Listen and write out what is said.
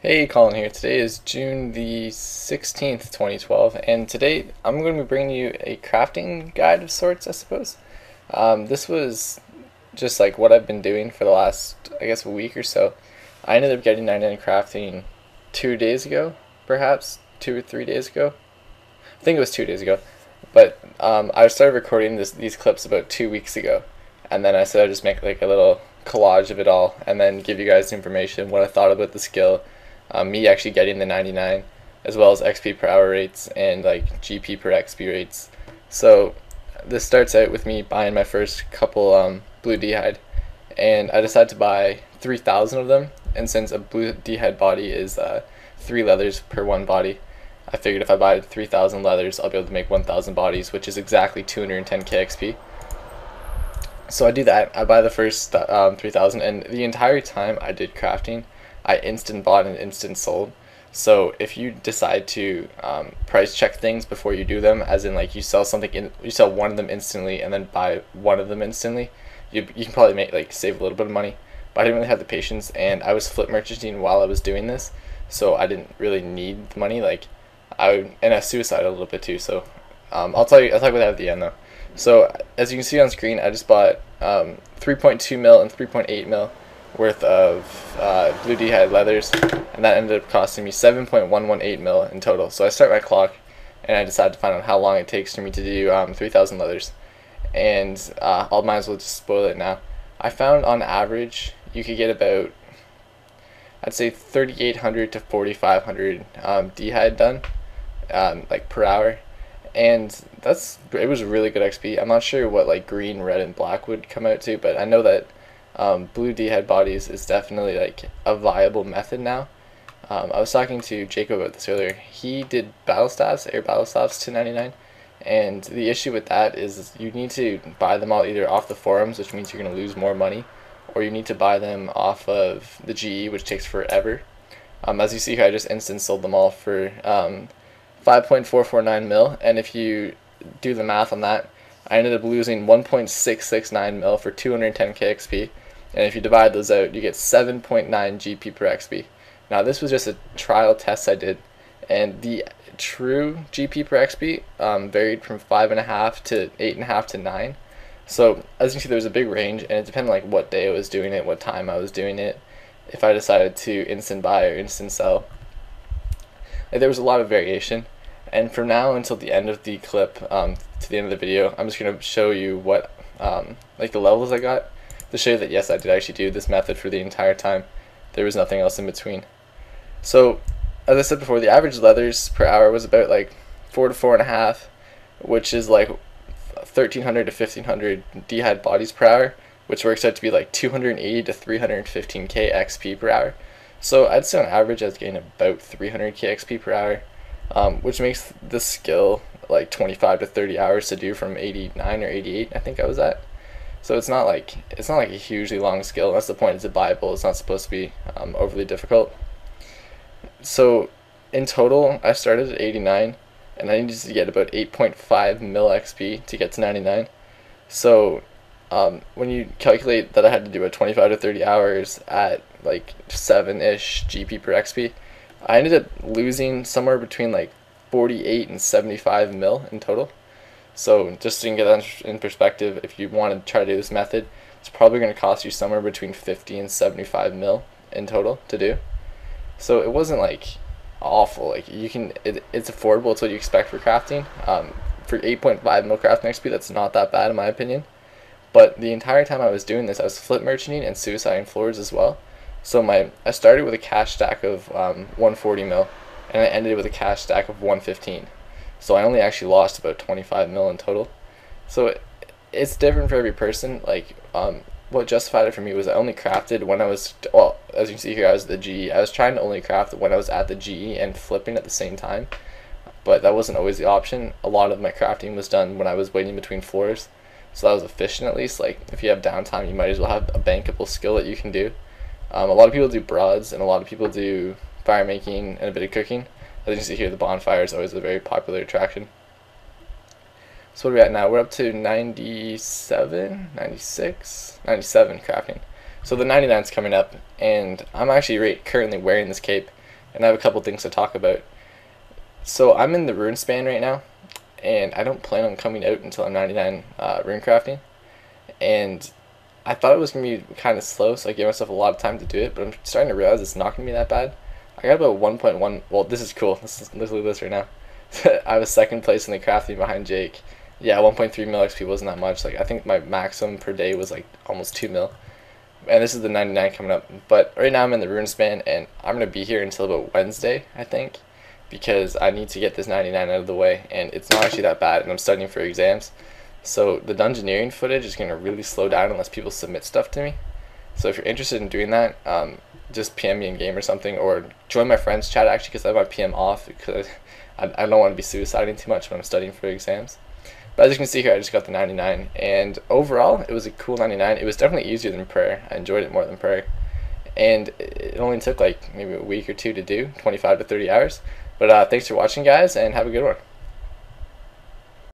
Hey, Colin here. Today is June the 16th, 2012, and today I'm going to be bringing you a crafting guide of sorts, I suppose. This was just like what I've been doing for the last, I guess, a week or so. I ended up getting 99 crafting 2 days ago, perhaps 2 or 3 days ago. I think it was 2 days ago, but I started recording these clips about 2 weeks ago, and then I said I'd just make like a little collage of it all, and then give you guys information, what I thought about the skill, me actually getting the 99, as well as XP per hour rates and like GP per XP rates. So this starts out with me buying my first couple blue dhide, and I decided to buy 3,000 of them. And since a blue dhide body is 3 leathers per one body, I figured if I buy 3,000 leathers, I'll be able to make 1,000 bodies, which is exactly 210k XP. So I do that. I buy the first 3,000, and the entire time I did crafting, I instant bought and instant sold. So if you decide to price check things before you do them, as in like you sell you sell one of them instantly and then buy one of them instantly, you can probably save a little bit of money. But I didn't really have the patience, and I was flip merchanting while I was doing this, so I didn't really need the money. I suicided a little bit too. So I'll talk about that at the end though. So as you can see on screen, I just bought 3.2 mil and 3.8 mil worth of blue dhide leathers, and that ended up costing me 7.118 mil in total. So I start my clock, and I decide to find out how long it takes for me to do 3,000 leathers, and I'll might as well just spoil it now. I found on average you could get about, I'd say, 3,800 to 4,500 dhide done, like per hour, and it was really good XP. I'm not sure what like green, red, and black would come out to, but I know that blue dhide bodies is definitely like a viable method now. I was talking to Jacob about this earlier. He did battle staffs, air battle staffs to 99, and the issue with that is you need to buy them all either off the forums, which means you're going to lose more money, or you need to buy them off of the GE, which takes forever. As you see here, I just instant sold them all for 5.449 mil, and if you do the math on that, I ended up losing 1.669 mil for 210k XP, and if you divide those out, you get 7.9 GP per XP. Now this was just a trial test I did, and the true GP per XP varied from 5.5 to 8.5 to 9. So as you can see, there was a big range, and it depended like what day I was doing it, what time I was doing it, if I decided to instant buy or instant sell. There was a lot of variation. And from now until the end of the clip, to the end of the video, I'm just going to show you what, like the levels I got, to show you that yes, I did actually do this method for the entire time. There was nothing else in between. So, as I said before, the average leathers per hour was about like 4 to 4.5, which is like 1,300 to 1,500 dhide bodies per hour, which works out to be like 280 to 315k XP per hour. So I'd say on average I was getting about 300k XP per hour. Which makes the skill like 25 to 30 hours to do from 89 or 88, I think I was at. So it's not like a hugely long skill. That's the point. It's a Bible. It's not supposed to be overly difficult. So in total, I started at 89, and I needed to get about 8.5 mil XP to get to 99. So when you calculate that I had to do about 25 to 30 hours at like 7-ish GP per XP, I ended up losing somewhere between like 48 and 75 mil in total. So just to get that in perspective, if you want to try to do this method, it's probably going to cost you somewhere between 50 and 75 mil in total to do. So it wasn't like awful. Like it's affordable. It's what you expect for crafting. For 8.5 mil crafting XP, that's not that bad in my opinion. But the entire time I was doing this, I was flip merchanting and suiciding floors as well. So I started with a cash stack of 140 mil, and I ended with a cash stack of 115. So I only actually lost about 25 mil in total. So it's different for every person. Like what justified it for me was I only crafted when I was, well, as you can see here, I was at the GE. I was trying to only craft when I was at the GE and flipping at the same time, but that wasn't always the option. A lot of my crafting was done when I was waiting between floors, so that was efficient at least. Like if you have downtime, you might as well have a bankable skill that you can do. A lot of people do broads, and a lot of people do fire making and a bit of cooking. As you can see here, the bonfire is always a very popular attraction. So what are we at now? We're up to 97, 96, 97 crafting. So the 99's coming up, and I'm actually currently wearing this cape. and I have a couple things to talk about. So I'm in the rune span right now, and I don't plan on coming out until I'm 99 rune crafting, and I thought it was going to be kind of slow, so I gave myself a lot of time to do it, but I'm starting to realize it's not going to be that bad. I got about 1.1, well, this is cool, this is literally this right now. I was second place in the crafting behind Jake. Yeah, 1.3 mil XP wasn't that much. Like, I think my maximum per day was like almost 2 mil. And this is the 99 coming up. But right now I'm in the rune span, and I'm going to be here until about Wednesday, I think, because I need to get this 99 out of the way, and it's not actually that bad, and I'm studying for exams. So the dungeoneering footage is going to really slow down unless people submit stuff to me. So if you're interested in doing that, just PM me in game or something, or join my friends chat actually, because I have my PM off because I don't want to be suiciding too much when I'm studying for exams. But as you can see here, I just got the 99, and overall it was a cool 99. It was definitely easier than prayer. I enjoyed it more than prayer, and it only took like maybe a week or two to do, 25 to 30 hours. But thanks for watching, guys, and have a good one.